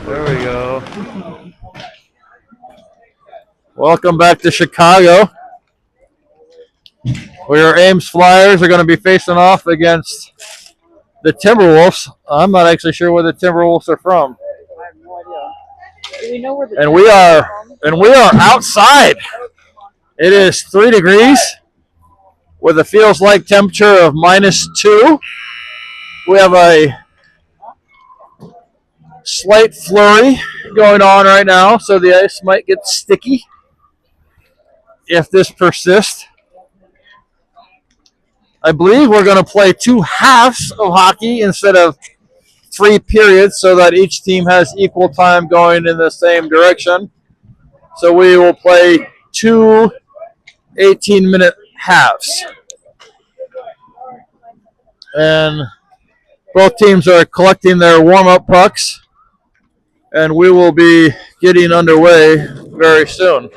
There we go. Welcome back to Chicago. Where Ames Flyers are going to be facing off against the Timberwolves. I'm not actually sure where the Timberwolves are from. I have no idea. Do we know where the And we are outside. It is 3 degrees with a feels like temperature of -2. We have a slight flurry going on right now, so the ice might get sticky if this persists. I believe we're going to play 2 halves of hockey instead of 3 periods so that each team has equal time going in the same direction. So we will play 2 18-minute halves. And both teams are collecting their warm-up pucks, and we will be getting underway very soon.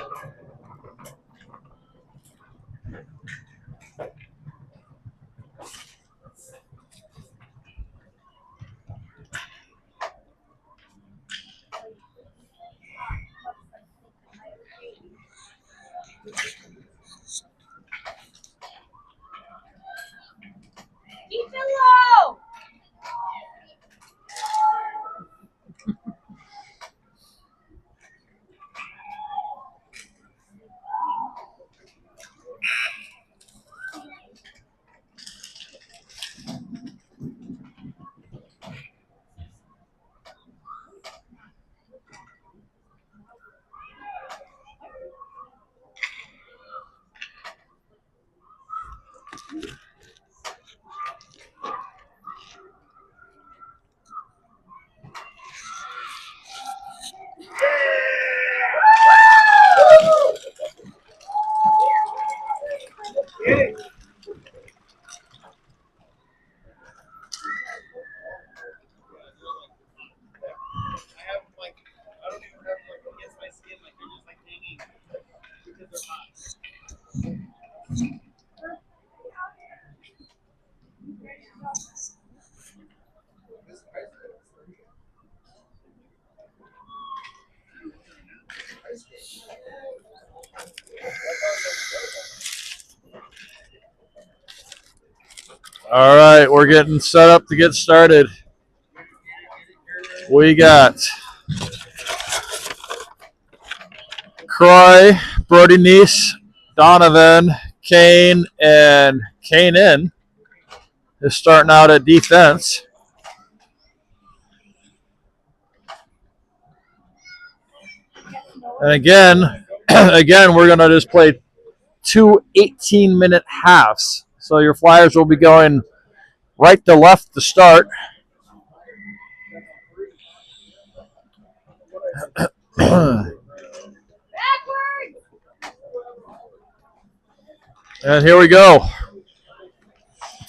All right, we're getting set up to get started. We got Croy, Brody Neese, Donovan, Kane, and Kanan is starting out at defense. And again, we're going to just play 2 18-minute halves. So your Flyers will be going right to left to start. And here we go.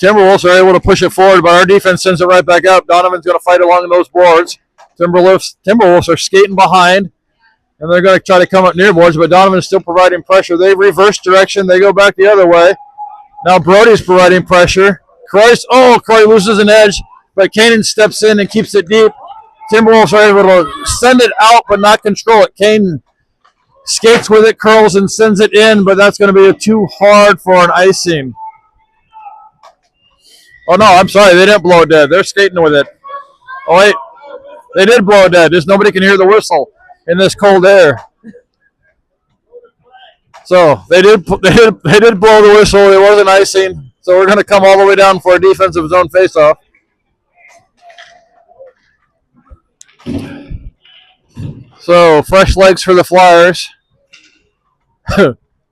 Timberwolves are able to push it forward, but our defense sends it right back up. Donovan's going to fight along those boards. Timberwolves are skating behind, and they're going to try to come up near boards, but Donovan is still providing pressure. They reverse direction. They go back the other way. Now Brody's providing pressure. Croy loses an edge, but Kanan steps in and keeps it deep. Timberwolves are able to send it out but not control it. Kanan skates with it, curls, and sends it in, but that's going to be too hard for an icing. Oh, no, I'm sorry. They didn't blow it dead. They're skating with it. Oh, wait. They did blow it dead. Just nobody can hear the whistle in this cold air. So they did blow the whistle. It wasn't icing. So we're going to come all the way down for a defensive zone faceoff. So fresh legs for the Flyers.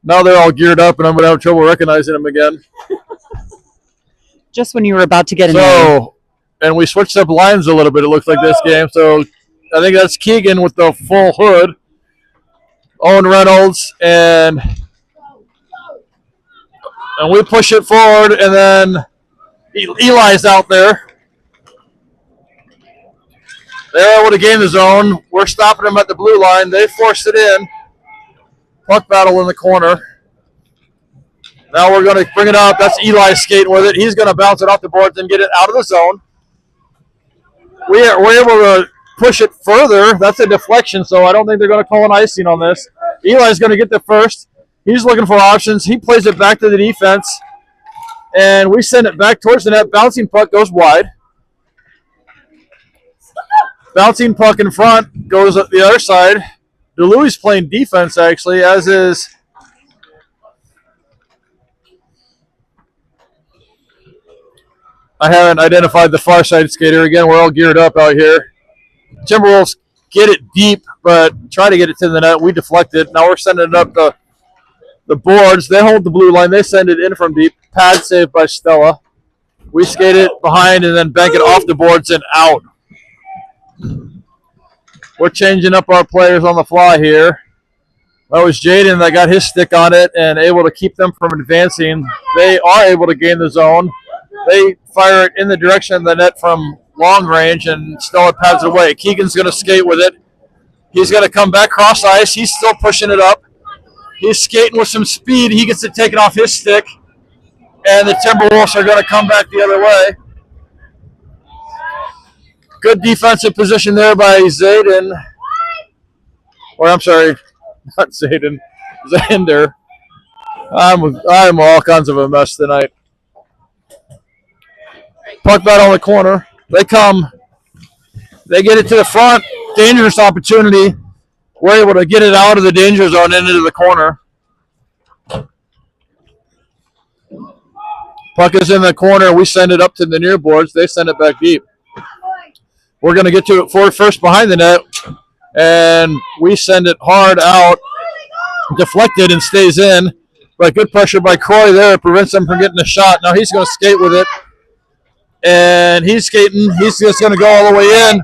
Now they're all geared up, and I'm going to have trouble recognizing them again. Just when you were about to get in. So, and we switched up lines a little bit, it looks like, this game. So I think that's Keegan with the full hood. Owen Reynolds, and we push it forward, and then Eli's out there. They're able to gain the zone. We're stopping them at the blue line. They forced it in. Puck battle in the corner. Now we're going to bring it up. That's Eli skating with it. He's going to bounce it off the boards and get it out of the zone. We're able to push it further. That's a deflection, so I don't think they're going to call an icing on this. Eli's going to get the first. He's looking for options. He plays it back to the defense, and we send it back towards the net. Bouncing puck goes wide. Bouncing puck in front goes up the other side. DeLuey's playing defense, actually, as is I haven't identified the far side skater. Again, we're all geared up out here. Timberwolves get it deep, but try to get it to the net. We deflect it. Now we're sending it up the boards. They hold the blue line. They send it in from deep. Pad saved by Stella. We skate it behind and then bank it off the boards and out. We're changing up our players on the fly here. That was Jaden that got his stick on it and able to keep them from advancing. They are able to gain the zone. They fire it in the direction of the net from long range, and Stella pads it away. Keegan's going to skate with it. He's going to come back cross ice. He's still pushing it up. He's skating with some speed. He gets it taken off his stick, and the Timberwolves are going to come back the other way. Good defensive position there by Zayden. Or I'm sorry, not Zayden. Xander. I'm all kinds of a mess tonight. Puck battle on the corner. They come. They get it to the front. Dangerous opportunity. We're able to get it out of the danger zone into the corner. Puck is in the corner. We send it up to the near boards. They send it back deep. We're going to get to it forward first behind the net. And we send it hard out. Deflected and stays in. But good pressure by Croy there. Prevents him from getting a shot. Now he's going to skate with it. And he's skating. He's just going to go all the way in.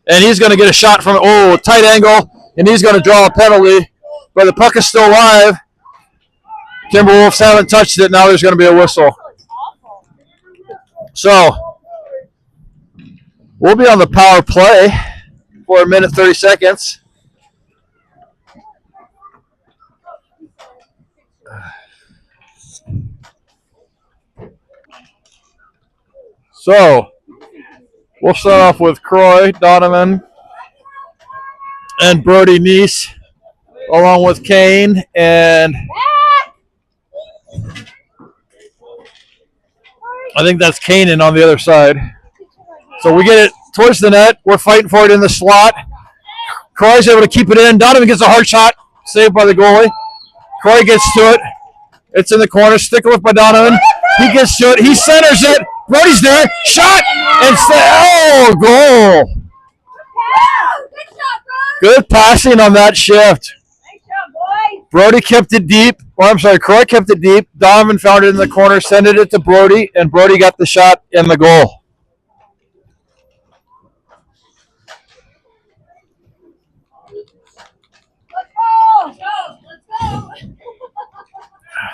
And he's going to get a shot from, tight angle. And he's going to draw a penalty. But the puck is still alive. Timberwolves haven't touched it. Now there's going to be a whistle. So, we'll be on the power play for a minute 30 seconds. So, we'll start off with Croy, Donovan, and Brody Neese, along with Kane, and I think that's Kanan on the other side. So we get it towards the net. We're fighting for it in the slot. Croy's able to keep it in. Donovan gets a hard shot, saved by the goalie. Croy gets to it. It's in the corner. Stick lift by Donovan. He gets to it. He centers it. Brody's there. Shot. And goal. Good passing on that shift. Brody kept it deep. Croy kept it deep. Donovan found it in the corner, sent it to Brody, and Brody got the shot and the goal.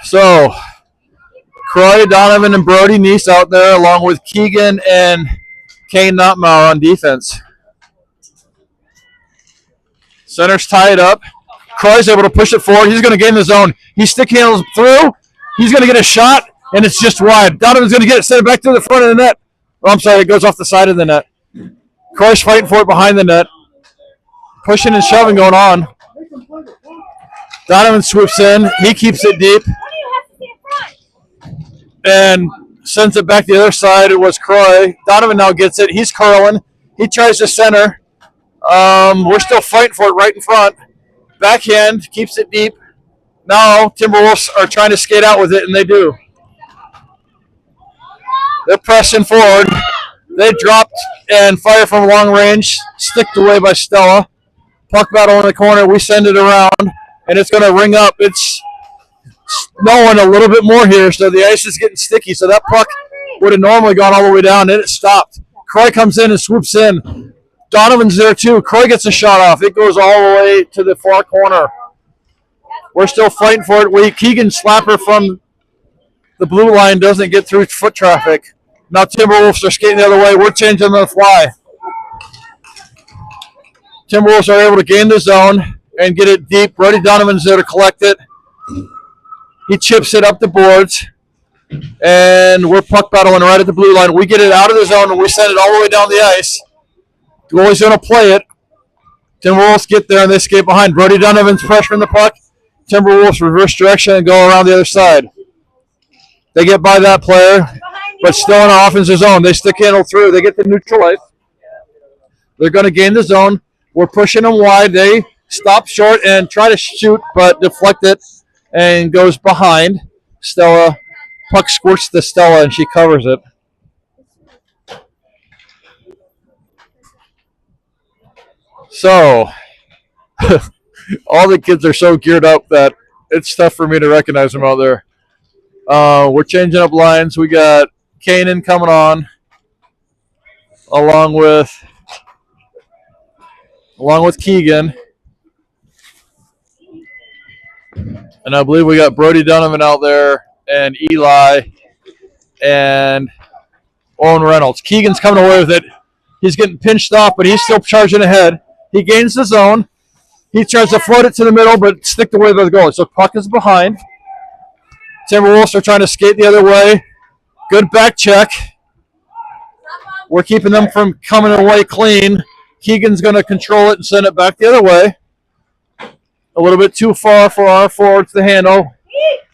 So, Croy, Donovan, and Brody Neese out there, along with Keegan and Kane Notmauer on defense. Center's tied up. Croy's able to push it forward. He's going to gain the zone. He stick handles through. He's going to get a shot, and it's just wide. Donovan's going to get it, send it back to the front of the net. It goes off the side of the net. Croy's fighting for it behind the net. Pushing and shoving going on. Donovan swoops in. He keeps it deep. And sends it back the other side. It was Croy. Donovan now gets it. He's curling. He tries to center. We're still fighting for it right in front. Backhand, keeps it deep. Now Timberwolves are trying to skate out with it, and they do. They're pressing forward. They dropped and fire from long range. Sticked away by Stella. Puck battle in the corner. We send it around, and it's going to ring up. It's snowing a little bit more here, so the ice is getting sticky. So that puck would have normally gone all the way down, and it stopped. Croy comes in and swoops in. Donovan's there too. Croy gets a shot off. It goes all the way to the far corner. We're still fighting for it. Keegan slapper from the blue line doesn't get through foot traffic. Now Timberwolves are skating the other way. We're changing on the fly. Timberwolves are able to gain the zone and get it deep. Brody Donovan's there to collect it. He chips it up the boards. And we're puck battling right at the blue line. We get it out of the zone and we send it all the way down the ice. Goalie's going to play it. Timberwolves get there and they skate behind. Brody Donovan's pressuring the puck. Timberwolves reverse direction and go around the other side. They get by that player, but still in the offensive zone. They stick handle through. They get the neutral ice. They're going to gain the zone. We're pushing them wide. They stop short and try to shoot, but deflect it and goes behind. Stella, puck squirts to Stella, and she covers it. So, all the kids are so geared up that it's tough for me to recognize them out there. We're changing up lines. We got Kanan coming on, along with Keegan. And I believe we got Brody Donovan out there, and Eli, and Owen Reynolds. Keegan's coming away with it. He's getting pinched off, but he's still charging ahead. He gains the zone. He tries to float it to the middle, but sticked away by the goalie. So puck is behind. Timberwolves are trying to skate the other way. Good back check. We're keeping them from coming away clean. Keegan's going to control it and send it back the other way. A little bit too far for our forwards to handle.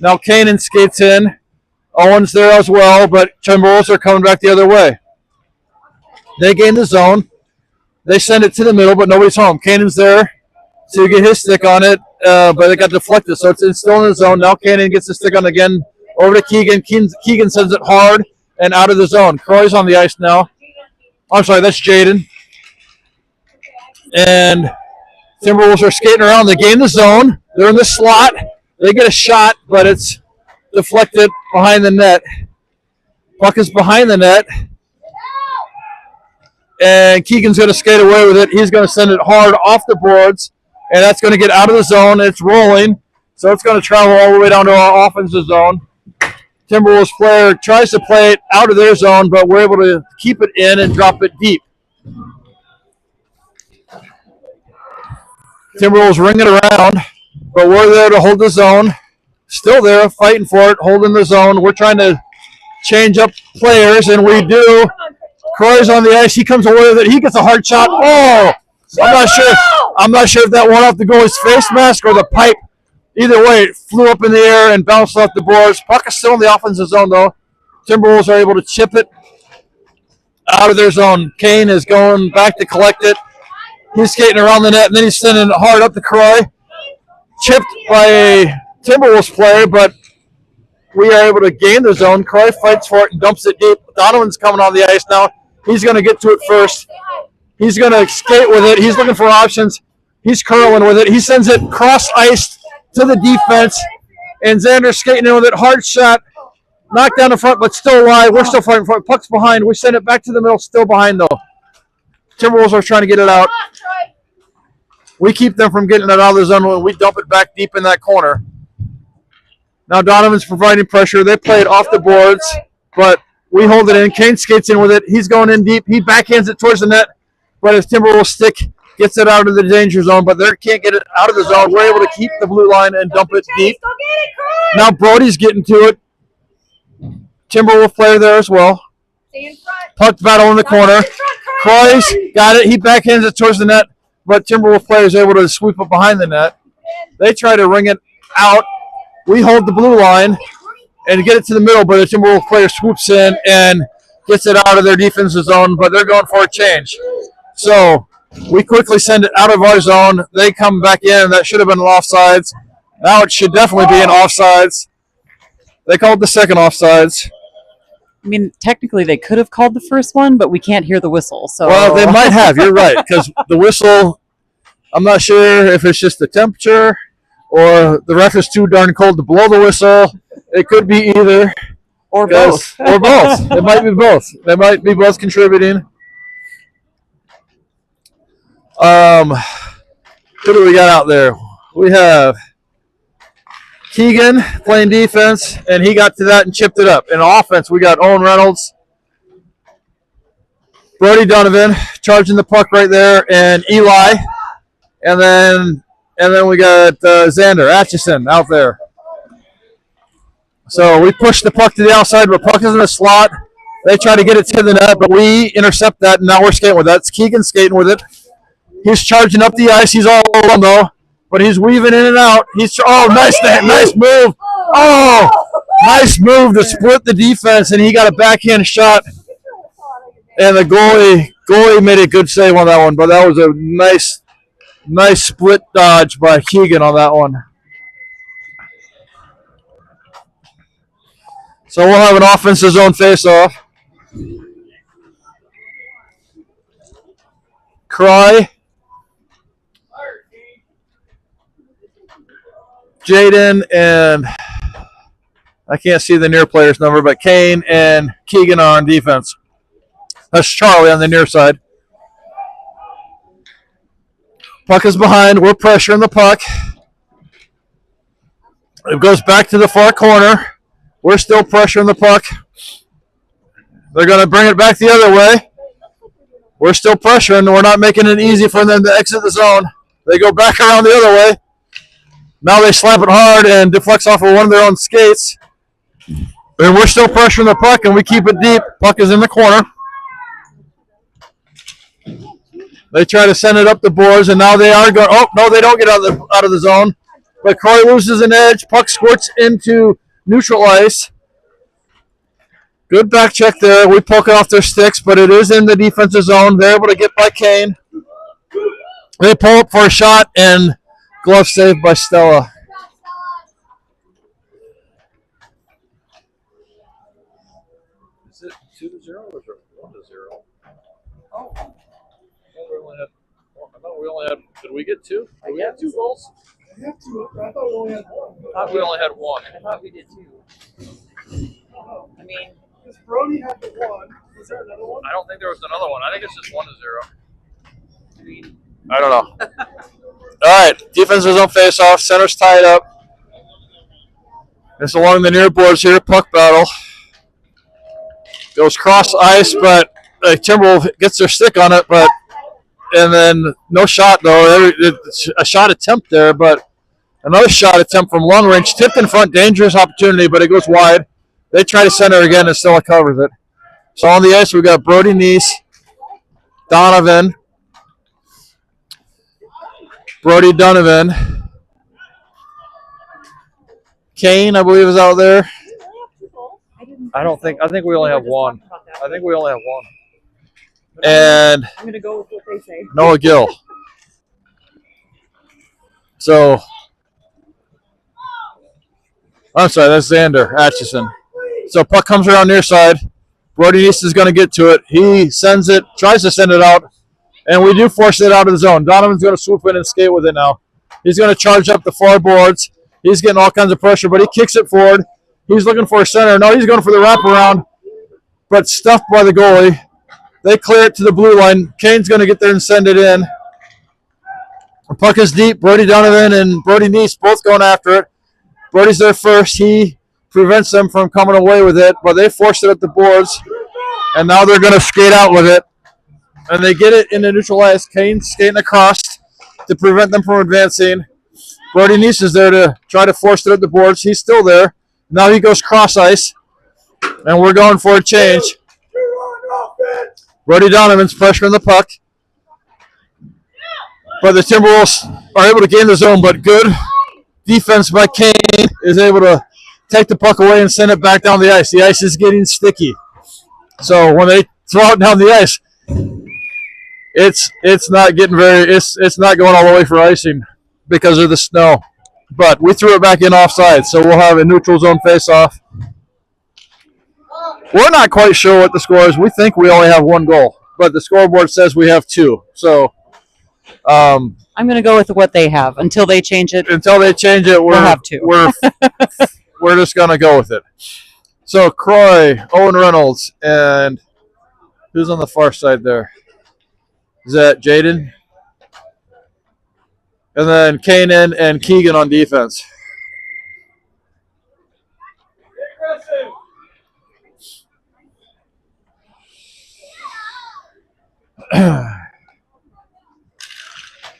Now Kanan skates in. Owen's there as well, but Timberwolves are coming back the other way. They gain the zone. They send it to the middle, but nobody's home. Kanan's there to get his stick on it, but it got deflected, so it's still in the zone. Now Kanan gets the stick on again. Over to Keegan. Keegan sends it hard and out of the zone. Croy's on the ice now. I'm sorry, that's Jaden. And Timberwolves are skating around. They gain the zone. They're in the slot. They get a shot, but it's deflected behind the net. Puck is behind the net. And Keegan's going to skate away with it. He's going to send it hard off the boards. And that's going to get out of the zone. It's rolling. So it's going to travel all the way down to our offensive zone. Timberwolves player tries to play it out of their zone, but we're able to keep it in and drop it deep. Timberwolves ring it around, but we're there to hold the zone. Still there, fighting for it, holding the zone. We're trying to change up players, and we do. Croy's on the ice. He comes away with it. He gets a hard shot. Oh, I'm not sure if that went off the goalie's face mask or the pipe. Either way, it flew up in the air and bounced off the boards. Puck is still in the offensive zone, though. Timberwolves are able to chip it out of their zone. Kane is going back to collect it. He's skating around the net, and then he's sending it hard up to Croy. Chipped by a Timberwolves player, but we are able to gain the zone. Croy fights for it and dumps it deep. Donovan's coming on the ice now. He's going to get to it first. He's going to skate with it. He's looking for options. He's curling with it. He sends it cross-ice to the defense, and Xander's skating in with it. Hard shot. Knocked down the front, but still alive. We're still fighting for it. Puck's behind. We send it back to the middle. Still behind, though. Timberwolves are trying to get it out. We keep them from getting it out of the zone when we dump it back deep in that corner. Now Donovan's providing pressure. They play it off the boards, but we hold it in. Kane skates in with it. He's going in deep. He backhands it towards the net, but his Timberwolves stick gets it out of the danger zone, but they can't get it out of the zone. We're able to keep the blue line and dump it deep. Now Brody's getting to it. Timberwolf player there as well. Puck battle in the corner. Croy's got it. He backhands it towards the net, but Timberwolf player is able to sweep it behind the net. They try to ring it out. We hold the blue line and get it to the middle, but the Timberwolf player swoops in and gets it out of their defensive zone, but they're going for a change. So we quickly send it out of our zone. They come back in. That should have been an offsides. Now it should definitely be an offsides. They called the second offsides. I mean, technically they could have called the first one, but we can't hear the whistle. So well, they might have. You're right, because the whistle, I'm not sure if it's just the temperature or the ref is too darn cold to blow the whistle. It could be either. Or both. Or both. It might be both. They might be both contributing. Who do we got out there? We have Keegan playing defense, and he got to that and chipped it up. In offense, we got Owen Reynolds, Brody Donovan charging the puck right there, and Eli, and then we got Xander Atchison out there. So we push the puck to the outside, but puck is in the slot. They try to get it to the net, but we intercept that, and now we're skating with that. It's Keegan skating with it. He's charging up the ice. He's all alone, though, but he's weaving in and out. Nice move. Oh, nice move to split the defense, and he got a backhand shot. And the goalie made a good save on that one, but that was a nice split dodge by Keegan on that one. So we'll have an offensive zone face-off. Cry, Jaden, and I can't see the near player's number, but Kane and Keegan are on defense. That's Charlie on the near side. Puck is behind. We're pressuring the puck. It goes back to the far corner. We're still pressuring the puck. They're going to bring it back the other way. We're still pressuring. We're not making it easy for them to exit the zone. They go back around the other way. Now they slap it hard and deflects off of one of their own skates. And we're still pressuring the puck, and we keep it deep. Puck is in the corner. They try to send it up the boards, and now they are going. Oh, no, they don't get out of the zone. But Croy loses an edge. Puck squirts into neutral ice. Good back check there. We poke it off their sticks, but it is in the defensive zone. They're able to get by Kane. They pull up for a shot, and glove saved by Stella. Is it 2-0 or 1-0? Oh. I thought we only had. Did we get two? Did we have 2 goals? I have 2. I thought we only had 1. I thought we only had 1. I thought we did 2. I mean, because Brody had the 1. Was there another one? I don't think there was another one. I think it's just 1-0. I mean, I don't know. All right, defensive zone face-off. Center's tied up. It's along the near boards here. Puck battle. Goes cross ice, but Timberwolves gets their stick on it, and then no shot though. A shot attempt there, but another shot attempt from long range, tipped in front, dangerous opportunity, but it goes wide. They try to center again, and Stella covers it. So on the ice we got Brody Neese, Donovan, Brody Donovan, Kane, I believe, is out there. I think we only have 1. I think we only have 1. And I'm going to go with what they say. Noah Gill. So, I'm sorry, that's Xander Atchison. So puck comes around near side. Brody East is going to get to it. He sends it, tries to send it out, and we do force it out of the zone. Donovan's going to swoop in and skate with it now. He's going to charge up the far boards. He's getting all kinds of pressure, but he kicks it forward. He's looking for a center. No, he's going for the wraparound, but stuffed by the goalie. They clear it to the blue line. Kane's going to get there and send it in. The puck is deep. Brody Donovan and Brody Neese both going after it. Brody's there first. He prevents them from coming away with it, but they forced it at the boards, and now they're going to skate out with it. And they get it into neutral ice. Kane's skating across to prevent them from advancing. Brody Neese is there to try to force it at the boards. He's still there. Now he goes cross ice, and we're going for a change. Brody Donovan's pressuring the puck. But the Timberwolves are able to gain the zone, but good defense by Kane is able to take the puck away and send it back down the ice. The ice is getting sticky. So when they throw it down the ice, it's not getting it's not going all the way for icing because of the snow. But we threw it back in offside, so we'll have a neutral zone face-off. We're not quite sure what the score is. We think we only have 1 goal, but the scoreboard says we have 2. So I'm going to go with what they have until they change it. Until they change it, we'll have 2. We're just going to go with it. So Croy, Owen Reynolds, and who's on the far side there? Is that Jaden? And then Kanan and Keegan on defense.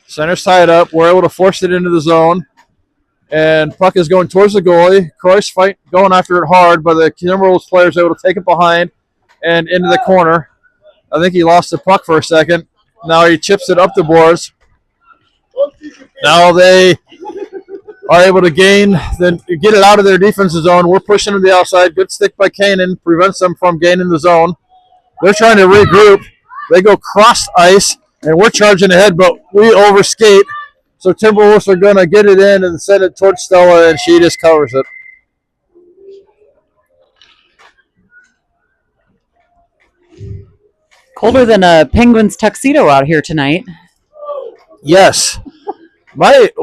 Center's tied up. We're able to force it into the zone. And puck is going towards the goalie. Croy's going after it hard, but the Timberwolves players are able to take it behind. and into the corner. I think he lost the puck for a second. Now he chips it up the boards. Now they are able to then get it out of their defensive zone. We're pushing to the outside. Good stick by Kanan prevents them from gaining the zone. They're trying to regroup. They go cross ice, and we're charging ahead, but we overskate. So Timberwolves are going to get it in and send it towards Stella, and she just covers it. Colder than a penguin's tuxedo out here tonight. Yes.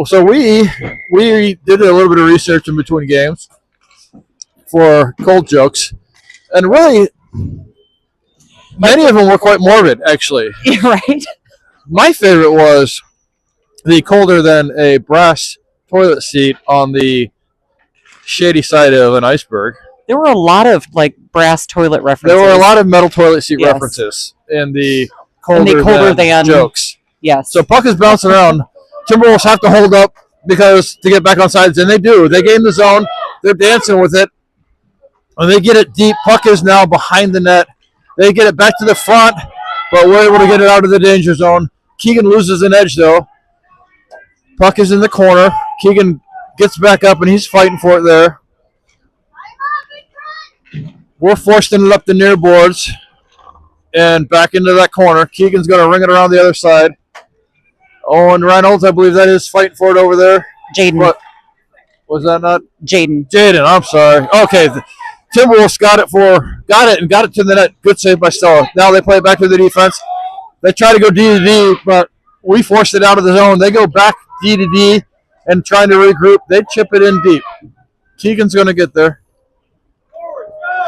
So we did a little bit of research in between games for cold jokes, and really many of them were quite morbid, actually. Right? My favorite was the colder than a brass toilet seat on the shady side of an iceberg. There were a lot of brass toilet references. There were a lot of metal toilet seat references in the colder than jokes. Yes. So puck is bouncing around. Timberwolves have to hold up to get back on sides, and they do. They gain the zone. They're dancing with it. And they get it deep. Puck is now behind the net. They get it back to the front, but we're able to get it out of the danger zone. Keegan loses an edge, though. Puck is in the corner. Keegan gets back up, and he's fighting for it there. We're forcing it up the near boards and back into that corner. Keegan's going to ring it around the other side. Owen Reynolds, I believe that is fighting for it over there. Jaden. What? Was that not? Jaden, I'm sorry. Okay. Timberwolves got it to the net. Good save by Stella. Now they play it back to the defense. They try to go D to D, but we forced it out of the zone. They go back D to D and trying to regroup. They chip it in deep. Keegan's going to get there.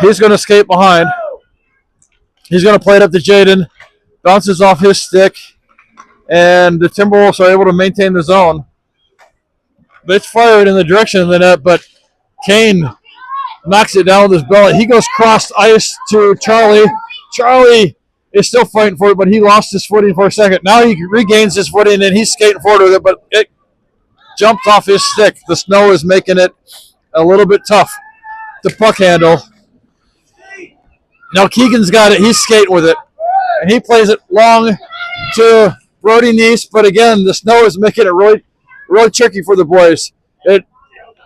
He's going to skate behind. He's going to play it up to Jaden. Bounces off his stick. And the Timberwolves are able to maintain the zone. They fire it in the direction of the net, but Kane knocks it down with his belly. He goes cross ice to Charlie. Charlie is still fighting for it, but he lost his footing for a second. Now he regains his footing, and he's skating forward with it, but it jumped off his stick. The snow is making it a little bit tough to puck handle. Now Keegan's got it. He's skating with it. And he plays it long to Brody Neese. But again, the snow is making it really, really tricky for the boys. It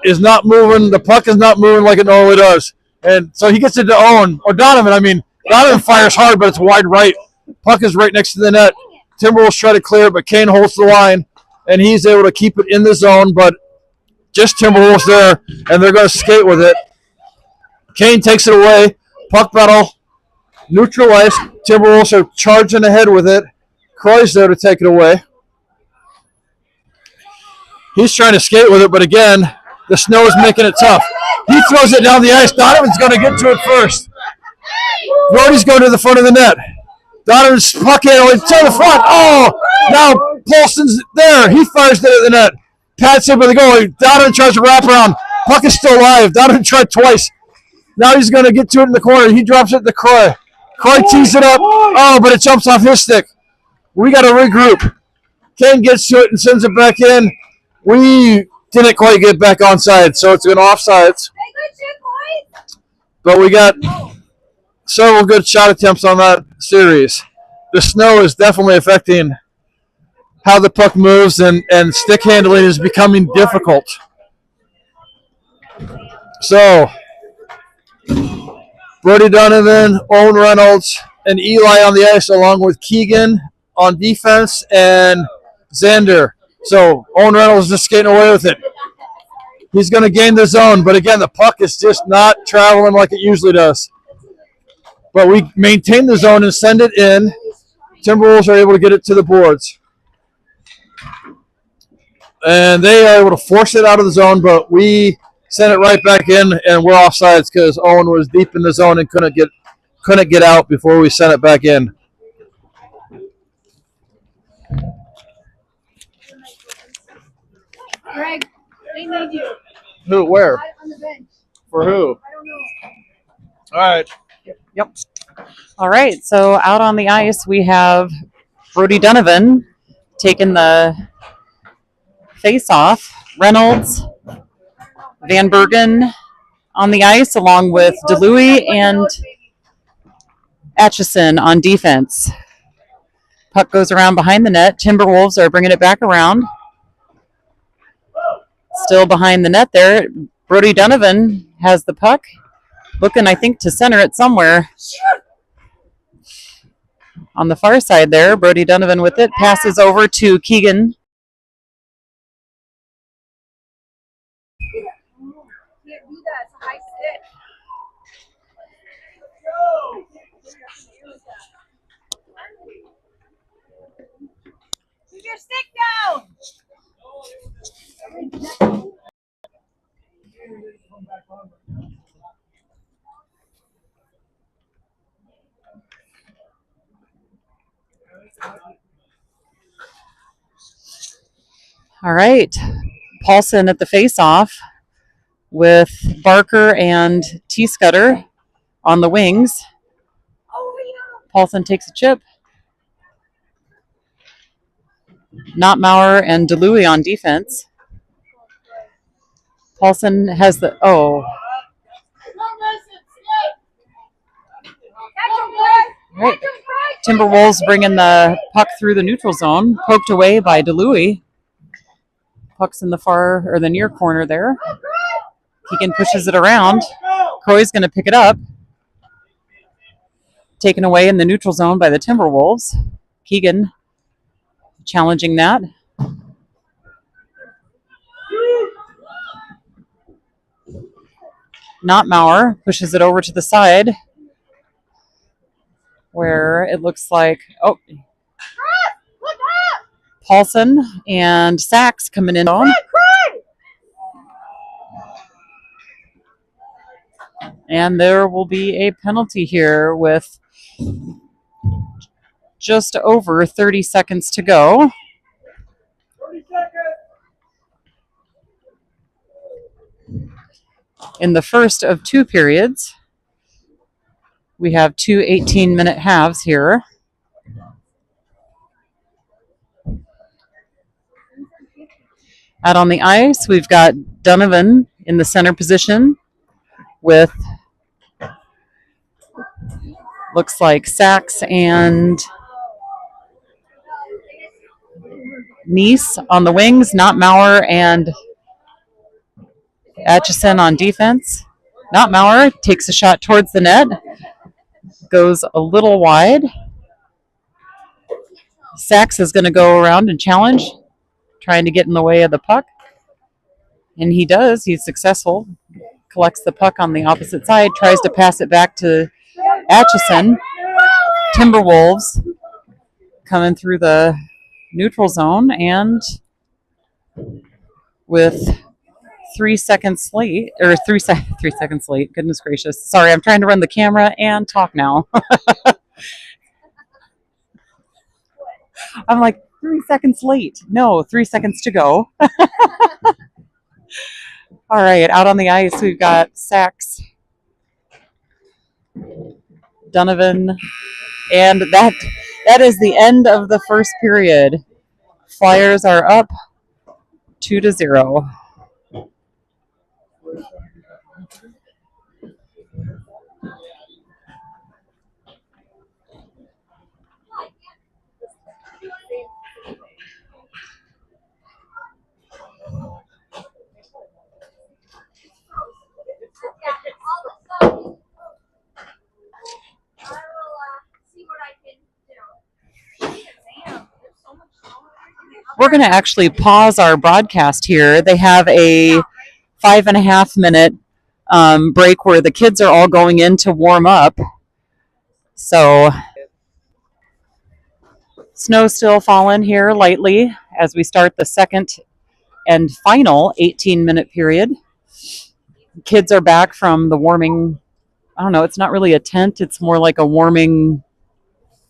is not moving. The puck is not moving like it normally does. And so he gets it to Owen. Or Donovan, Donovan fires hard, but it's wide right. Puck is right next to the net. Timberwolves try to clear, but Kane holds the line. And he's able to keep it in the zone, but just Timberwolves there. And they're going to skate with it. Kane takes it away. Puck battle, neutralized. Timberwolves are charging ahead with it. Croy's there to take it away. He's trying to skate with it, but again, the snow is making it tough. He throws it down the ice. Donovan's going to get to it first. Brody's going to the front of the net. Donovan's puck handling to the front. Oh, now Paulson's there. He fires it at the net. Pats in by the goalie. Donovan tries to wrap around. Puck is still alive. Donovan tried twice. Now he's going to get to it in the corner. He drops it to Croy. Croy tees it up. Oh, but it jumps off his stick. We got to regroup. Kane gets to it and sends it back in. We didn't quite get back onside, so it's an offsides. But we got several good shot attempts on that series. The snow is definitely affecting how the puck moves, and stick handling is becoming difficult. So Brody Donovan, Owen Reynolds, and Eli on the ice, along with Keegan on defense and Xander. So Owen Reynolds is just skating away with it. He's going to gain the zone, but again, the puck is just not traveling like it usually does. But we maintain the zone and send it in. Timberwolves are able to get it to the boards. And they are able to force it out of the zone, but we sent it right back in, and we're offsides because Owen was deep in the zone and couldn't get out before we sent it back in. Greg, they need you. Who? Where? On the bench. For who? I don't know. All right. Yep. All right. So out on the ice, we have Brody Donovan taking the face-off. Reynolds, Van Bergen on the ice, along with DeLuey and Atchison on defense. Puck goes around behind the net. Timberwolves are bringing it back around. Still behind the net there. Brody Donovan has the puck. Looking, I think, to center it somewhere. On the far side there, Brody Donovan with it. Passes over to Keegan. Can't do that. It's a high stick. Keep your stick down. All right. Paulson at the face-off with Barker and T-Scudder on the wings. Paulson takes a chip. Notmauer and DeLuey on defense. Paulson has the right. Timberwolves bringing the puck through the neutral zone, poked away by DeLuey. Puck's in the near corner there. Keegan pushes it around. Croy's going to pick it up. Taken away in the neutral zone by the Timberwolves. Keegan challenging that. Notmauer pushes it over to the side where it looks like Paulson and Sachs coming in. And there will be a penalty here with just over 30 seconds to go. 30 seconds. In the first of two periods, we have two 18-minute halves here. Out on the ice, we've got Donovan in the center position with, looks like Sachs and Neese on the wings, Notmauer and Atchison on defense. Notmauer takes a shot towards the net, goes a little wide. Sachs is going to go around and challenge, trying to get in the way of the puck. And he does. He's successful. Collects the puck on the opposite side, tries to pass it back to Atchison. Timberwolves coming through the neutral zone and with 3 seconds late, or 3 seconds late. Goodness gracious. Sorry, I'm trying to run the camera and talk now. I'm like, 3 seconds late. No, 3 seconds to go. All right, out on the ice, we've got Sachs, Donovan, and that is the end of the first period. Flyers are up 2-0. We're going to actually pause our broadcast here. They have a 5.5 minute break where the kids are all going in to warm up. So, snow still falling here lightly as we start the second and final 18-minute period. Kids are back from the warming. I don't know. It's not really a tent. It's more like a warming.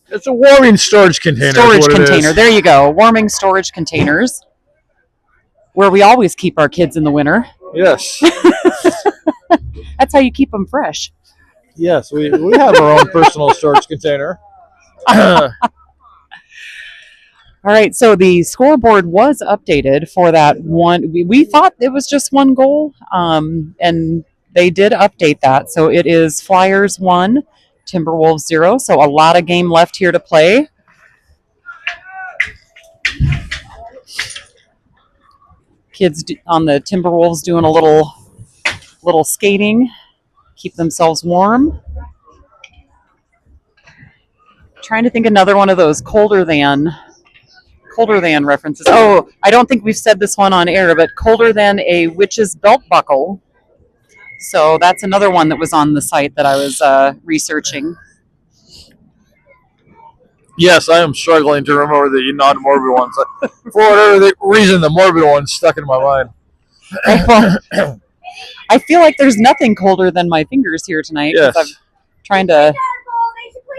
It's a warming storage container. Storage container. There you go. Warming storage containers where we always keep our kids in the winter. Yes. That's how you keep them fresh. Yes, we have our own personal storage container. All right, so the scoreboard was updated for that one. We thought it was just one goal, and they did update that. So it is Flyers 1, Timberwolves 0. So a lot of game left here to play. Kids on the Timberwolves doing a little skating, keep themselves warm. Trying to think another one of those colder than references. Oh, I don't think we've said this one on air, but colder than a witch's belt buckle. So that's another one that was on the site that I was researching. Yes, I am struggling to remember the non-morbid ones. For whatever reason, the morbid one's stuck in my mind. I feel like there's nothing colder than my fingers here tonight. Yes. I'm trying to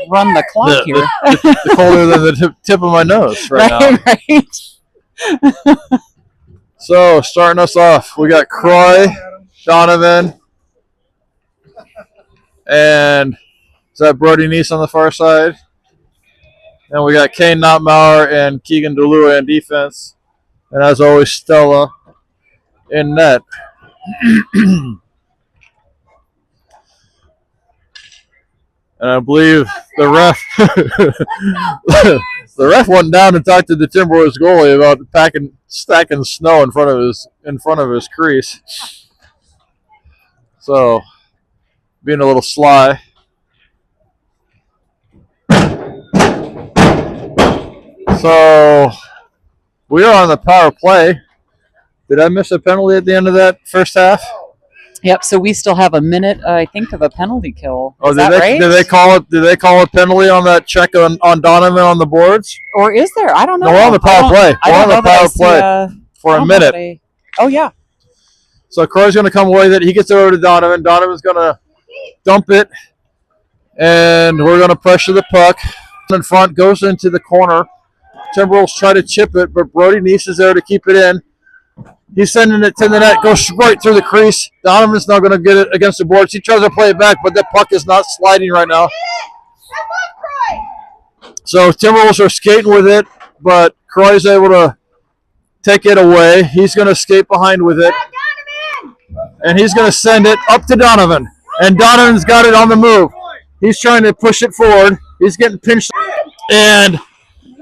run the clock here. The colder than the tip of my nose now. Right. So, starting us off, we got Croy, Donovan, and is that Brody Neese on the far side? And we got Kane Notmauer and Keegan DeLua in defense. And as always, Stella in net. And I believe the ref the ref went down and talked to the Timberwolves goalie about stacking snow in front of his crease. So, being a little sly. So, we are on the power play. Did I miss a penalty at the end of that first half? Yep. So we still have a minute, I think, of a penalty kill. Oh, Is that right? Did they call it? Did they call a penalty on that check on Donovan on the boards? Or is there? I don't know. No, we're on the power play. We're on the power play for a minute. Oh yeah. So Croy's going to come away with it. He gets it over to Donovan. Donovan's going to dump it, and we're going to pressure the puck in front. Goes into the corner. Timberwolves try to chip it, but Brody Neese is there to keep it in. He's sending it to the net, goes right through the crease. Donovan's not going to get it against the boards. He tries to play it back, but the puck is not sliding right now. So Timberwolves are skating with it, but Croy's able to take it away. He's going to skate behind with it, and he's going to send it up to Donovan. And Donovan's got it on the move. He's trying to push it forward. He's getting pinched, and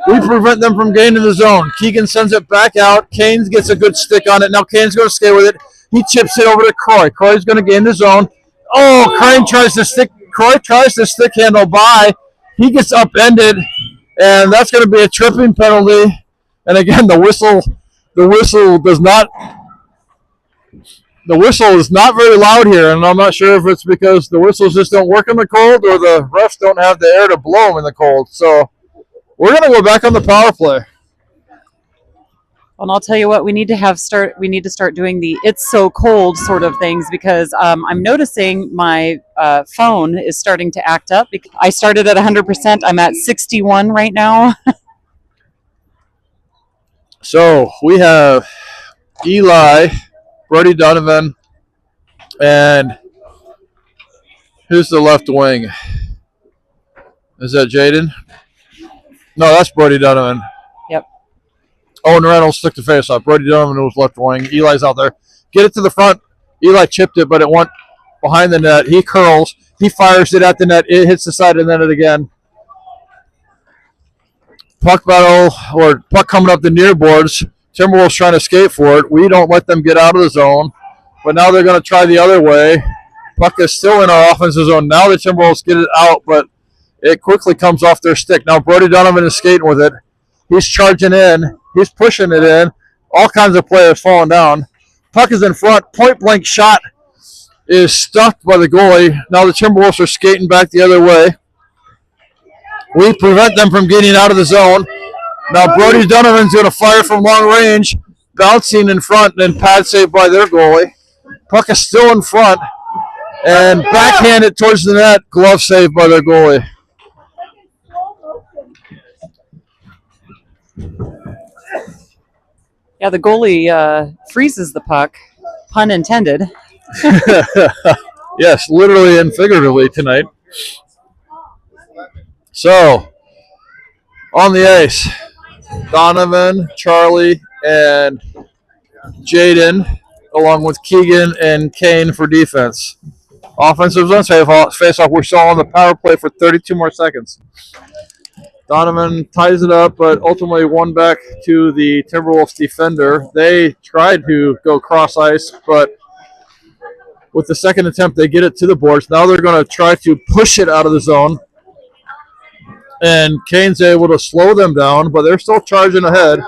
we prevent them from gaining the zone. Keegan sends it back out. Kane gets a good stick on it. Now Kane's going to skate with it. He chips it over to Croy. Croy's going to gain the zone. Oh, Croy tries to stick handle by. He gets upended, and that's going to be a tripping penalty. And again, the whistle is not very loud here, and I'm not sure if it's because the whistles just don't work in the cold or the refs don't have the air to blow them in the cold. So we're going to go back on the power play. And I'll tell you what, we need to start doing the "it's so cold" sort of things, because I'm noticing my phone is starting to act up. I started at 100%. I'm at 61 right now. So we have Eli, Brody Donovan, and who's the left wing? Is that Jaden? No, that's Brody Donovan. Yep. Owen Reynolds took the face off. Brody Donovan was left wing. Eli's out there. Get it to the front. Eli chipped it, but it went behind the net. He curls. He fires it at the net. It hits the side of the net again. Puck battle, or puck coming up the near boards. Timberwolves trying to skate for it. We don't let them get out of the zone, but now they're going to try the other way. Puck is still in our offensive zone. Now the Timberwolves get it out, but it quickly comes off their stick. Now Brody Donovan is skating with it. He's charging in. He's pushing it in. All kinds of players falling down. Puck is in front. Point blank shot is stuffed by the goalie. Now the Timberwolves are skating back the other way. We prevent them from getting out of the zone. Now Brody Donovan's going to fire from long range, bouncing in front and pad saved by their goalie. Puck is still in front and backhanded towards the net. Glove saved by their goalie. Yeah, the goalie freezes the puck, pun intended. Yes, literally and figuratively tonight. So, on the ice, Donovan, Charlie, and Jaden, along with Keegan and Kane for defense. Offensive zone face off. We're still on the power play for 32 more seconds. Donovan ties it up, but ultimately one back to the Timberwolves defender. They tried to go cross ice, but with the second attempt, they get it to the boards. Now they're going to try to push it out of the zone. And Kane's able to slow them down, but they're still charging ahead.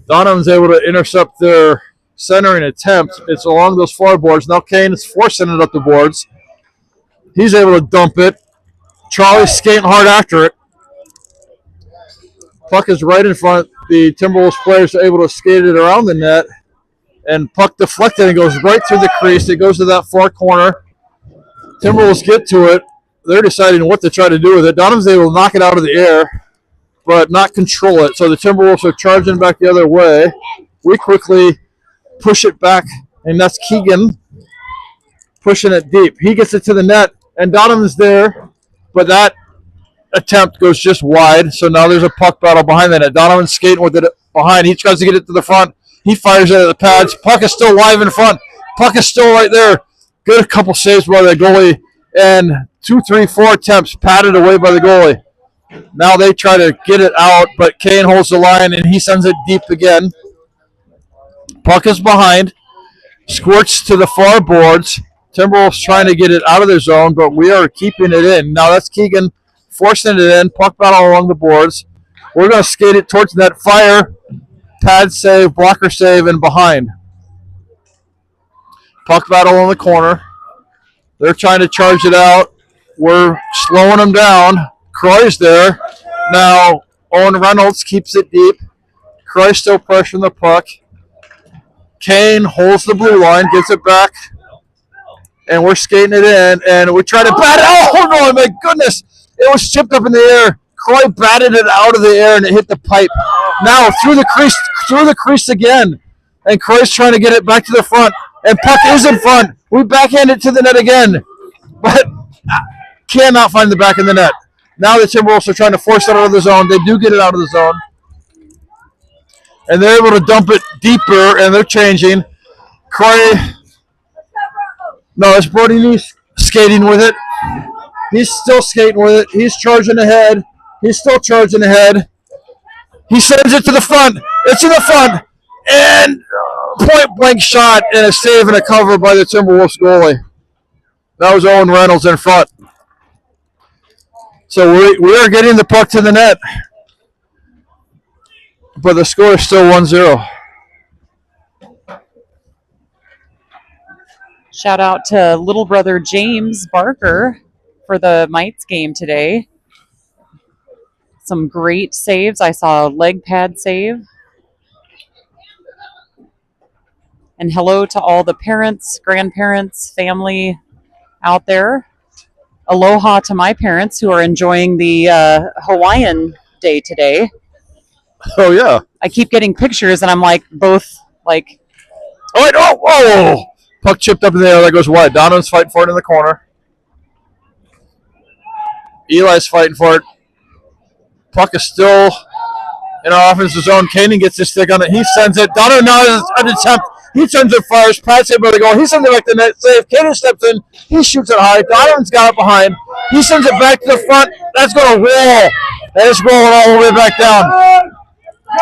Donovan's able to intercept their centering attempt. It's along those far boards. Now Kane is forcing it up the boards. He's able to dump it. Charlie's skating hard after it. Puck is right in front. The Timberwolves players are able to skate it around the net. And puck deflected and goes right through the crease. It goes to that far corner. Timberwolves get to it. They're deciding what to try to do with it. Donovan's able to knock it out of the air, but not control it. So the Timberwolves are charging back the other way. We quickly push it back, and that's Keegan pushing it deep. He gets it to the net, and Donovan's there, but that attempt goes just wide. So now there's a puck battle behind the net. Donovan's skating with it behind. He tries to get it to the front. He fires it at the pads. Puck is still live in front. Puck is still right there. Good couple saves by the goalie, and 2, 3, 4 attempts patted away by the goalie. Now they try to get it out, but Kane holds the line, and he sends it deep again. Puck is behind. Squirts to the far boards. Timberwolves trying to get it out of their zone, but we are keeping it in. Now that's Keegan forcing it in. Puck battle along the boards. We're going to skate it towards that fire. Pad save, blocker save, and behind. Puck battle on the corner. They're trying to charge it out. We're slowing them down. Croy's there. Now Owen Reynolds keeps it deep. Croy's still pressuring the puck. Kane holds the blue line, gets it back, and we're skating it in, and we try to bat it. Oh, no, my goodness. It was chipped up in the air. Croy batted it out of the air, and it hit the pipe. Now through the crease again, and Croy's trying to get it back to the front, and puck is in front. We backhand it to the net again, but cannot find the back of the net. Now the Timberwolves are trying to force it out of the zone. They do get it out of the zone. And they're able to dump it deeper, and they're changing. Croy, no, it's Brody Neese skating with it. He's still skating with it. He's charging ahead. He's still charging ahead. He sends it to the front. It's in the front. And point-blank shot and a save and a cover by the Timberwolves goalie. That was Owen Reynolds in front. So we are getting the puck to the net. But the score is still 1-0. Shout out to little brother James Barker for the Mites game today. Some great saves. I saw a leg pad save. And hello to all the parents, grandparents, family out there. Aloha to my parents who are enjoying the Hawaiian day today. Oh, yeah. I keep getting pictures, and I'm like, both, like... Oh! Puck chipped up in the air. That goes wide. Donovan's fighting for it in the corner. Eli's fighting for it. Puck is still in our offensive zone. Kanan gets his stick on it. He sends it. Donovan now has an attempt. He turns it, fires. Pat's it by the goal. He sends it back to the net. Save. Kanan steps in. He shoots it high. Donovan's got it behind. He sends it back to the front. That's going to roll. That is rolling all the way back down.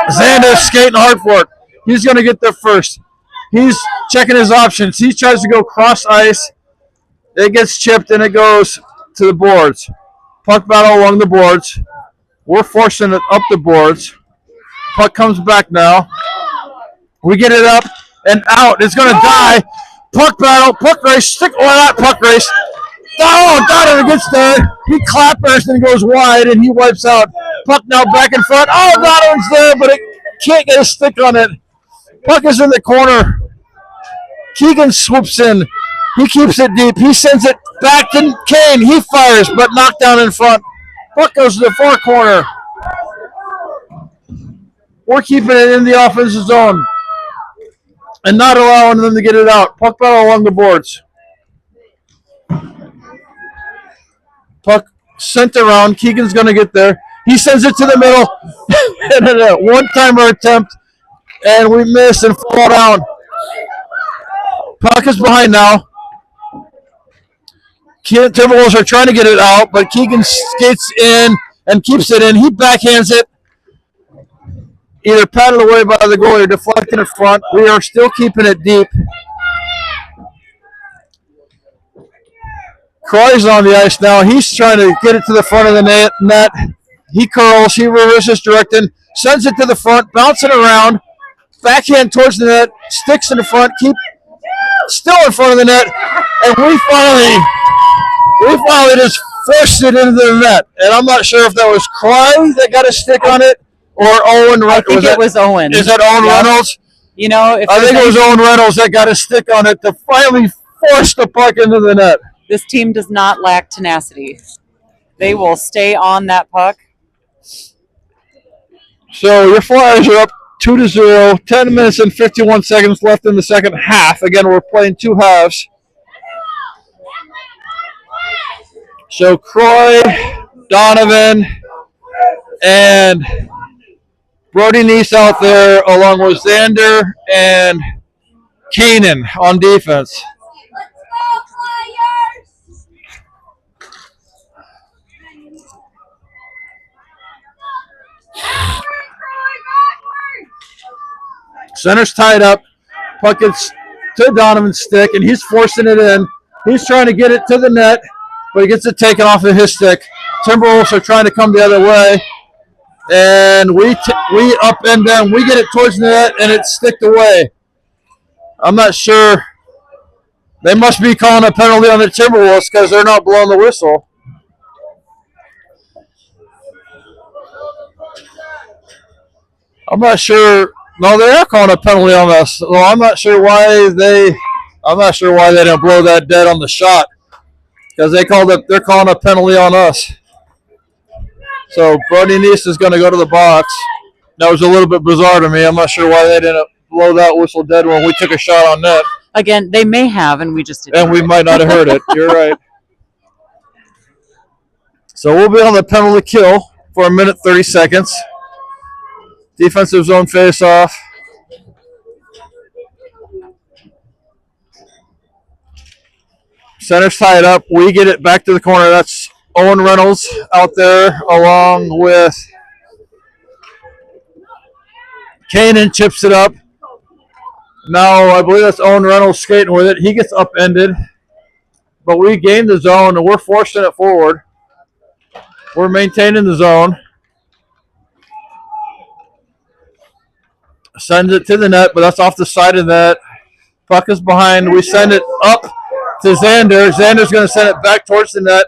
Xander's skating hard for it. He's going to get there first. He's checking his options. He tries to go cross ice. It gets chipped, and it goes to the boards. Puck battle along the boards. We're forcing it up the boards. Puck comes back now. We get it up and out. It's going to die. Puck battle. Puck race. Stick or not puck race. Oh, Donovan gets there. He clappers and goes wide, and he wipes out. Puck now back in front. Oh, Donovan's there, but it can't get a stick on it. Puck is in the corner. Keegan swoops in. He keeps it deep. He sends it back to Kane. He fires, but knocked down in front. Puck goes to the far corner. We're keeping it in the offensive zone and not allowing them to get it out. Puck battle along the boards. Puck sent around. Keegan's going to get there. He sends it to the middle. And a one-timer attempt. And we miss and fall down. Puck is behind now. Timberwolves are trying to get it out, but Keegan skates in and keeps it in. He backhands it, either patted away by the goalie or deflected in front. We are still keeping it deep. Croy's on the ice now. He's trying to get it to the front of the net. He curls. He reverses direction, sends it to the front, bouncing around, backhand towards the net, sticks in the front, keep still in front of the net, and we finally just forced it into the net. And I'm not sure if that was Croy that got a stick on it or Owen. I think it was Owen. Is that Owen Reynolds? You know, I think it was Owen Reynolds that got a stick on it to finally force the puck into the net. This team does not lack tenacity. They will stay on that puck. So your Flyers are up 2-0. 10 minutes and 51 seconds left in the second half. Again, we're playing two halves. So Croy, Donovan, and Brody Neese out there, along with Xander and Kanan on defense. Center's tied up. Puck gets to Donovan's stick, and he's forcing it in. He's trying to get it to the net, but he gets it taken off of his stick. Timberwolves are trying to come the other way, and we upend them. We get it towards the net, and it's sticked away. I'm not sure. They must be calling a penalty on the Timberwolves because they're not blowing the whistle. I'm not sure. No, they are calling a penalty on us. So I'm not sure why they didn't blow that dead on the shot, because they're calling a penalty on us. So Brody Neese is going to go to the box. That was a little bit bizarre to me. I'm not sure why they didn't blow that whistle dead when we took a shot on net. Again, they may have, and we just didn't. And we might not have heard it. You're right. So we'll be on the penalty kill for 1 minute 30 seconds. Defensive zone face-off. Center's tied up. We get it back to the corner. That's Owen Reynolds out there along with Kanan chips it up. Now I believe that's Owen Reynolds skating with it. He gets upended. But we gained the zone, and we're forcing it forward. We're maintaining the zone. Sends it to the net, but that's off the side of that. Puck is behind. We send it up to Xander. Xander's going to send it back towards the net,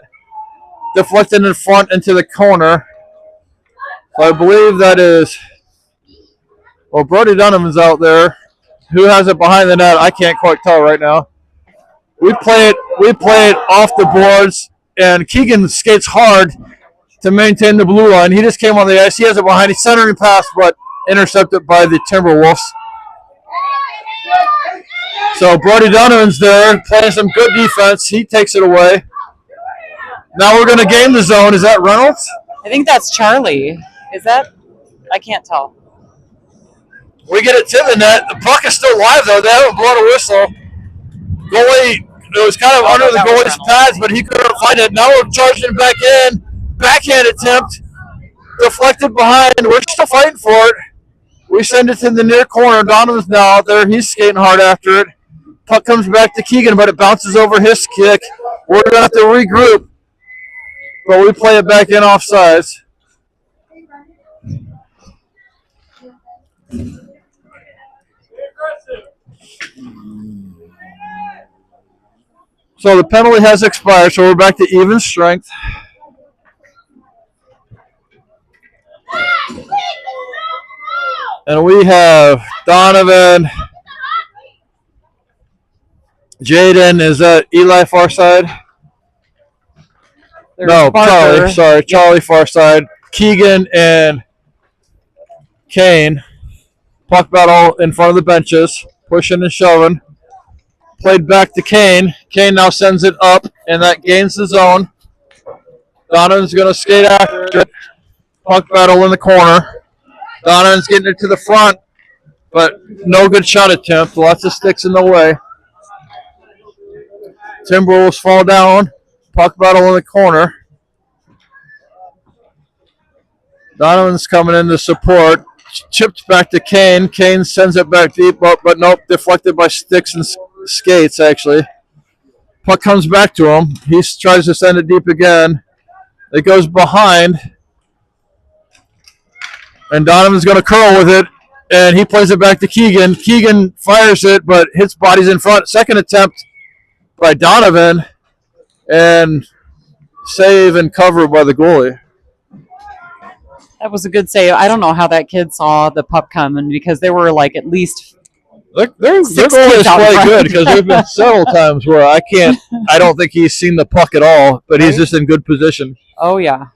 deflected in front into the corner. So I believe that is, well, Brody Donovan's out there. Who has it behind the net? I can't quite tell right now. We play it off the boards, and Keegan skates hard to maintain the blue line. He just came on the ice. He has it behind. He's centering pass, but intercepted by the Timberwolves. So Brody Donovan's there playing some good defense. He takes it away. Now we're going to game the zone. Is that Reynolds? I think that's Charlie. Is that? I can't tell. We get it to the net. The puck is still live, though. They haven't blown a whistle. Goalie, it was kind of under the goalie's pads, but he couldn't find it. Now we're charging back in. Backhand attempt. Deflected behind. We're still fighting for it. We send it to the near corner. Donovan's now out there. He's skating hard after it. Puck comes back to Keegan, but it bounces over his kick. We're going to have to regroup, but we play it back in offsides. So the penalty has expired, so we're back to even strength. And we have Donovan, Jaden. Is that Eli Farside? No, Charlie. Sorry, Charlie Farside. Keegan and Kane. Puck battle in front of the benches, pushing and shoving. Played back to Kane. Kane now sends it up, and that gains the zone. Donovan's going to skate after it. Puck battle in the corner. Donovan's getting it to the front, but no good shot attempt. Lots of sticks in the way. Timberwolves fall down. Puck battle in the corner. Donovan's coming in to support. Chipped back to Kane. Kane sends it back deep, but nope, deflected by sticks and skates, actually. Puck comes back to him. He tries to send it deep again. It goes behind. And Donovan's going to curl with it. And he plays it back to Keegan. Keegan fires it, but hits bodies in front. Second attempt by Donovan. And save and cover by the goalie. That was a good save. I don't know how that kid saw the puck coming because there were like at least Their goalie is out quite front. good because there have been several times where I don't think he's seen the puck at all, but he's just in good position. Oh yeah.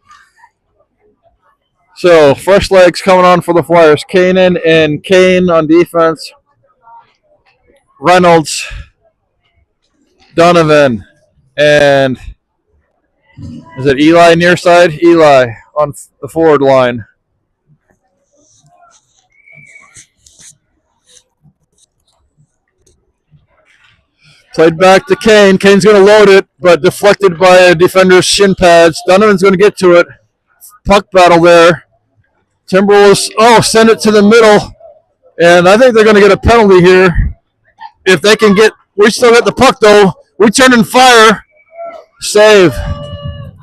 So fresh legs coming on for the Flyers. Kanan and Kane on defense. Reynolds, Donovan, and is it Eli near side? Eli on the forward line. Played back to Kane. Kane's going to load it, but deflected by a defender's shin pads. Donovan's going to get to it. Puck battle there. Timberwolves, send it to the middle. And I think they're going to get a penalty here. If they can get, we still got the puck though. We turn and fire. Save.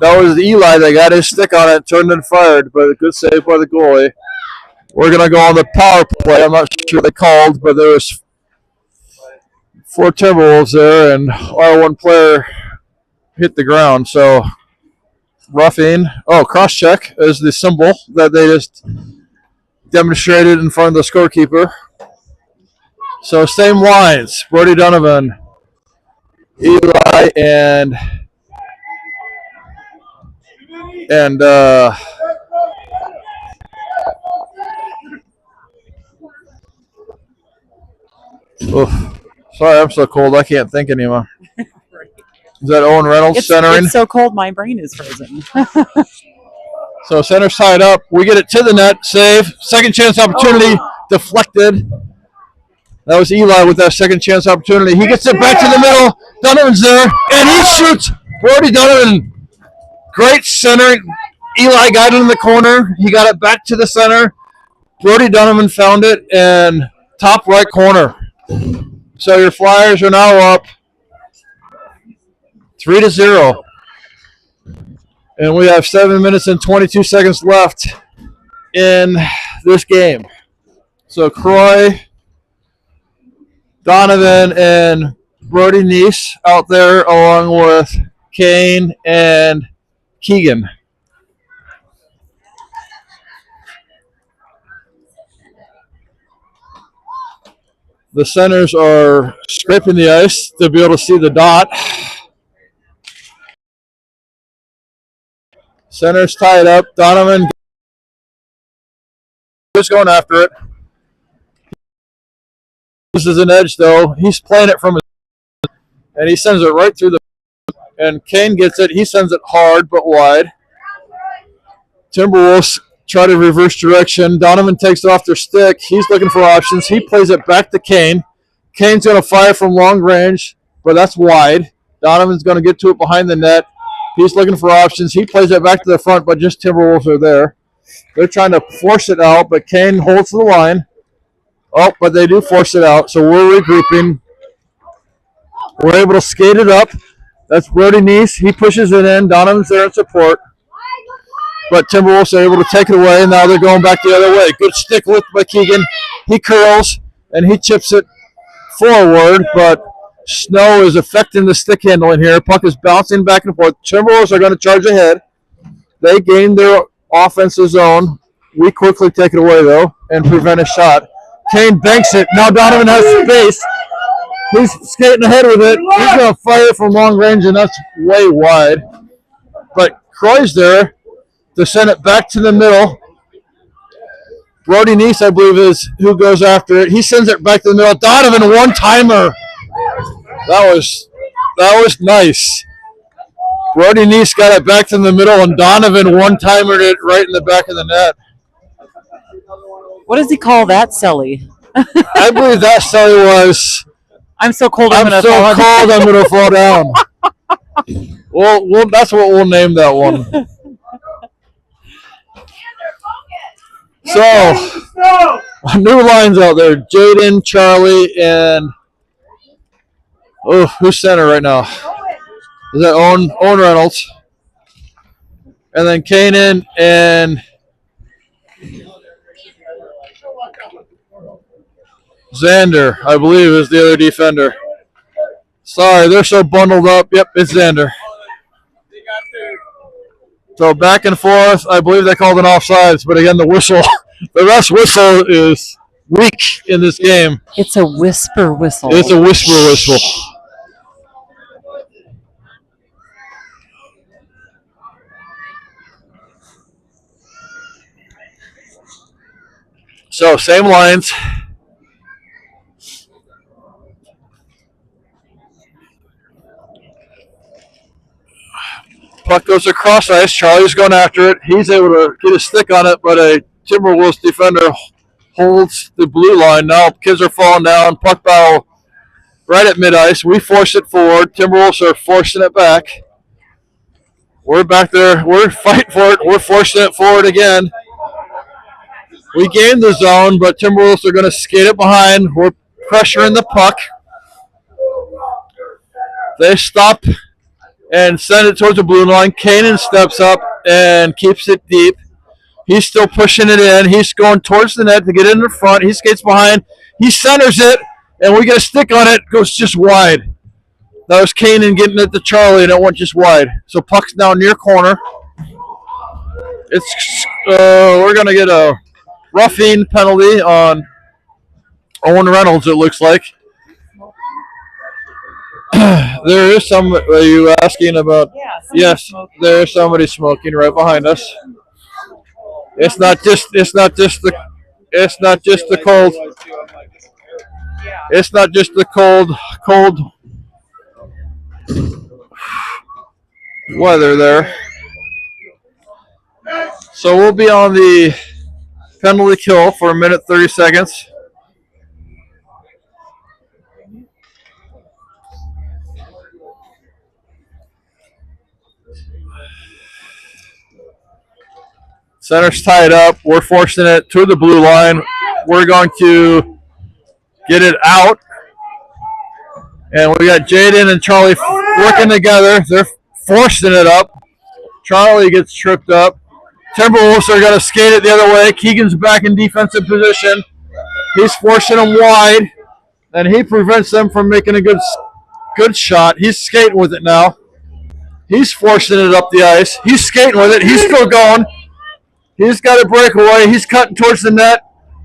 That was Eli that got his stick on it, turned and fired, but a good save by the goalie. We're going to go on the power play. I'm not sure what they called, but there was 4 Timberwolves there, and our one player hit the ground. So roughing. Cross check is the symbol that they just demonstrated in front of the scorekeeper. So same lines. Brody Donovan, Eli, and sorry, I'm so cold I can't think anymore. Is that Owen Reynolds centering? It's so cold my brain is frozen. So center's tied up. We get it to the net. Save. Second chance opportunity. Deflected. That was Eli with that second chance opportunity. He gets it back to the middle. Donovan's there. And he shoots. Brody Donovan. Great centering. Eli got it in the corner. He got it back to the center. Brody Donovan found it. And top right corner. So your Flyers are now up 3-0. And we have 7 minutes and 22 seconds left in this game. So Croy, Donovan, and Brody Neese out there along with Kane and Keegan. The centers are scraping the ice to be able to see the dot. Center's tied up. Donovan is going after it. This is an edge, though. He's playing it from his, and he sends it right through the. And Kane gets it. He sends it hard but wide. Timberwolves try to reverse direction. Donovan takes it off their stick. He's looking for options. He plays it back to Kane. Kane's going to fire from long range, but that's wide. Donovan's going to get to it behind the net. He's looking for options. He plays it back to the front, but just Timberwolves are there. They're trying to force it out, but Kane holds the line. But they do force it out, so we're regrouping. We're able to skate it up. That's Brody Neese. He pushes it in. Donovan's there in support. But Timberwolves are able to take it away, and now they're going back the other way. Good stick lift by Keegan. He curls, and he chips it forward, but snow is affecting the stick handling here. Puck is bouncing back and forth. Timberwolves are going to charge ahead. They gain their offensive zone. We quickly take it away, though, and prevent a shot. Kane banks it. Now Donovan has space. He's skating ahead with it. He's going to fire from long range, and that's way wide. But Croy's there to send it back to the middle. Brody Neese, I believe, is who goes after it. He sends it back to the middle. Donovan, one-timer. That was nice. Brody Neese got it back to the middle, and Donovan one-timered it right in the back of the net. What does he call that, Sully? I believe that Sully was, I'm so cold I'm so going to fall. cold I'm going to fall down. Well, that's what we'll name that one. So, new lines out there. Jaden, Charlie, and who's center right now? Is that Owen Reynolds? And then Kanan and Xander, I believe, is the other defender. Sorry, they're so bundled up. Yep, it's Xander. So back and forth. I believe they called an offsides, but again, the rest whistle is weak in this game. It's a whisper whistle. It's a whisper whistle. So same lines. Puck goes across ice. Charlie's going after it. He's able to get a stick on it, but a Timberwolves defender holds the blue line. Now kids are falling down. Puck battle right at mid-ice. We force it forward. Timberwolves are forcing it back. We're back there. We're fighting for it. We're forcing it forward again. We gained the zone, but Timberwolves are going to skate it behind. We're pressuring the puck. They stop and send it towards the blue line. Kanan steps up and keeps it deep. He's still pushing it in. He's going towards the net to get in the front. He skates behind. He centers it, and we get a stick on it. It goes just wide. That was Kanan getting it to Charlie, and it went just wide. So puck's now near corner. It's we're going to get a roughing penalty on Owen Reynolds, it looks like. There is some. Are you asking about? Yeah, yes, smoking. there is somebody smoking right behind us. It's not just the cold. It's not just the cold weather there. So we'll be on the penalty kill for a minute 30 seconds. Center's tied up. We're forcing it to the blue line. We're going to get it out. And we got Jaden and Charlie working together. They're forcing it up. Charlie gets tripped up. Timberwolves are going to skate it the other way. Keegan's back in defensive position. He's forcing them wide, and he prevents them from making a good shot. He's skating with it now. He's forcing it up the ice. He's skating with it. He's still going. He's got a breakaway. He's cutting towards the net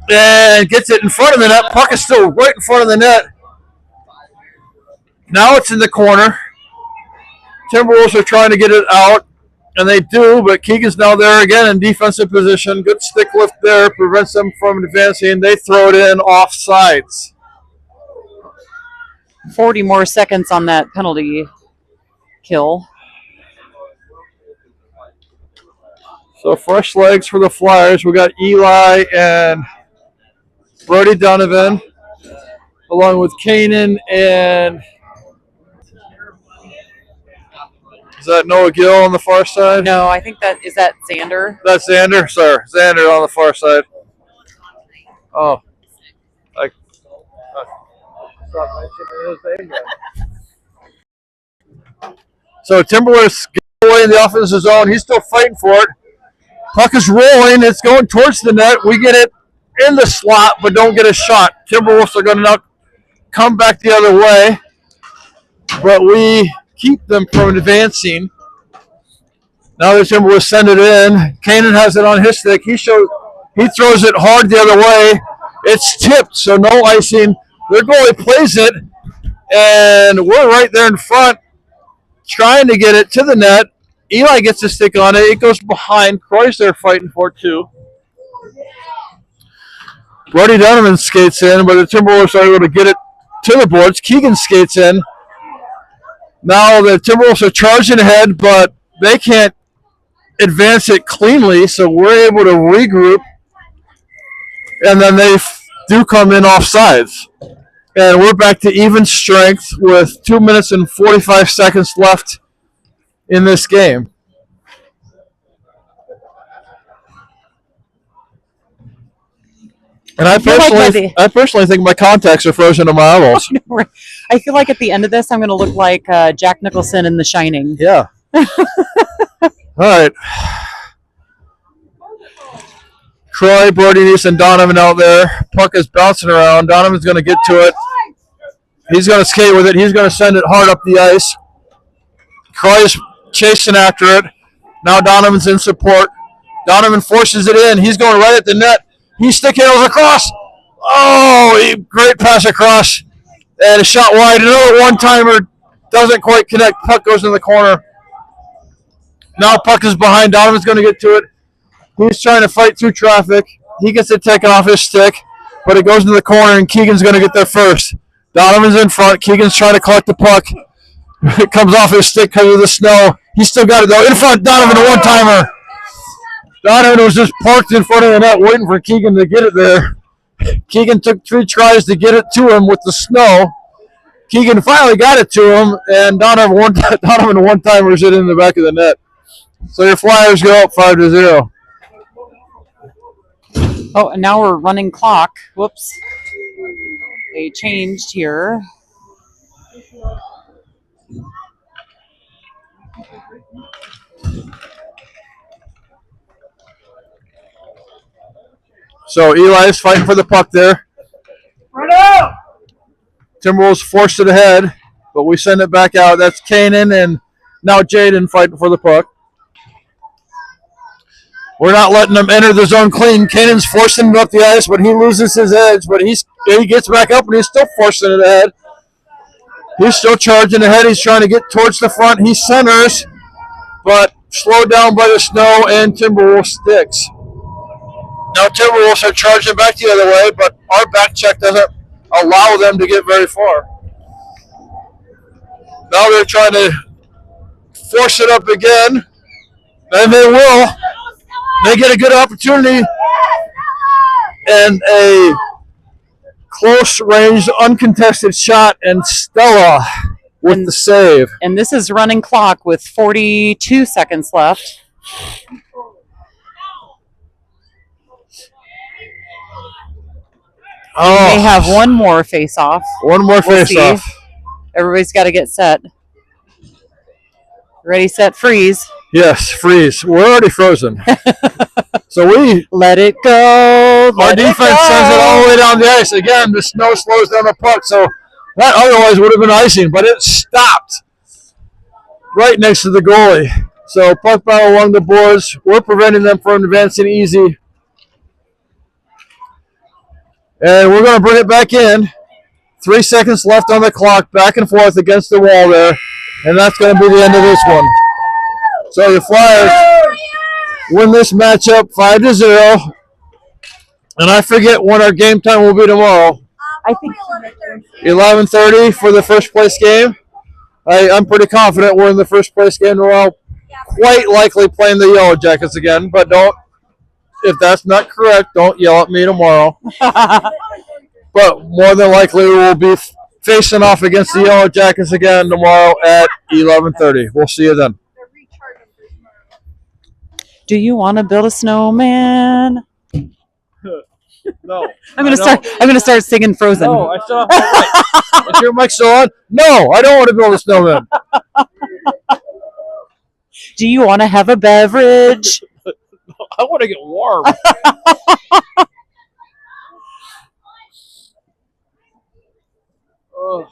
and gets it in front of the net. Puck is still right in front of the net. Now it's in the corner. Timberwolves are trying to get it out, and they do, but Keegan's now there again in defensive position. Good stick lift there. Prevents them from advancing. They throw it in off sides. 40 more seconds on that penalty kill. So fresh legs for the Flyers. We got Eli and Brody Donovan, along with Kanan and is that Noah Gill on the far side? No, I think that is Xander. That's Xander. Sorry, Xander on the far side. Oh, I stopped mentioning his name yet. So Timberwolves get away in the offensive zone. He's still fighting for it. Puck is rolling. It's going towards the net. We get it in the slot, but don't get a shot. Timberwolves are going to now come back the other way, but we keep them from advancing. Now the Timberwolves send it in. Kanan has it on his stick. He throws it hard the other way. It's tipped, so no icing. Their goalie plays it, and we're right there in front trying to get it to the net. Eli gets a stick on it. It goes behind. Croy's there fighting for it, too. Brody Donovan skates in, but the Timberwolves are able to get it to the boards. Keegan skates in. Now the Timberwolves are charging ahead, but they can't advance it cleanly, so we're able to regroup, and then they do come in off sides. And we're back to even strength with 2 minutes and 45 seconds left in this game. And I personally think my contacts are frozen to my eyeballs. I feel like at the end of this, I'm going to look like Jack Nicholson in The Shining. Yeah. All right. Troy, Brody Neese, and Donovan out there. Puck is bouncing around. Donovan's going to get to it. He's going to skate with it. He's going to send it hard up the ice. Troy's chasing after it. Now Donovan's in support. Donovan forces it in. He's going right at the net. He's sticking it across. Oh, great pass across. And a shot wide. Another one-timer. Doesn't quite connect. Puck goes in the corner. Now puck is behind. Donovan's going to get to it. He's trying to fight through traffic. He gets it taken off his stick, but it goes into the corner, and Keegan's going to get there first. Donovan's in front. Keegan's trying to collect the puck. It comes off his stick because of the snow. He's still got it, though. In front, Donovan, a one-timer. Donovan was just parked in front of the net waiting for Keegan to get it there. Keegan took 3 tries to get it to him with the snow. Keegan finally got it to him, and Donovan one-timers it in the back of the net. So your Flyers go up 5-0. Oh, and now we're running clock. Whoops. They changed here. So Eli's fighting for the puck there. Run out! Timberwolves forced it ahead, but we send it back out. That's Kanan and now Jaden fighting for the puck. We're not letting them enter the zone clean. Kanan's forcing it up the ice, but he loses his edge. But he gets back up, and he's still forcing it ahead. He's still charging ahead. He's trying to get towards the front. He centers, but slowed down by the snow and Timberwolves sticks. Now Timberwolves are charging back the other way, but our back check doesn't allow them to get very far. Now they're trying to force it up again, and they will. They get a good opportunity and a close-range, uncontested shot, and Stella with the save. And this is running clock with 42 seconds left. Oh, They have one more face-off. one more We'll face-off. see. Everybody's got to get set. Ready, set, freeze. Yes, freeze. We're already frozen. So Let it go. our defense sends it all the way down the ice. Again, the snow slows down the puck, so that otherwise would have been icing, but it stopped right next to the goalie. So puck battle along the boards. We're preventing them from advancing easy. And we're going to bring it back in. 3 seconds left on the clock, back and forth against the wall there. And that's going to be the end of this one. So the Flyers win this matchup 5-0. And I forget when our game time will be tomorrow. I think 11:30 for the first place game. I'm pretty confident we're in the first place game tomorrow. Quite likely playing the Yellow Jackets again, but if that's not correct, don't yell at me tomorrow. But more than likely we'll be facing off against the Yellow Jackets again tomorrow at 11:30. We'll see you then. Do you want to build a snowman? No. I'm gonna start singing Frozen. No, I still have my mic. Is your mic still on? No, I don't want to build a snowman. Do you want to have a beverage? I want to get warm. Oh.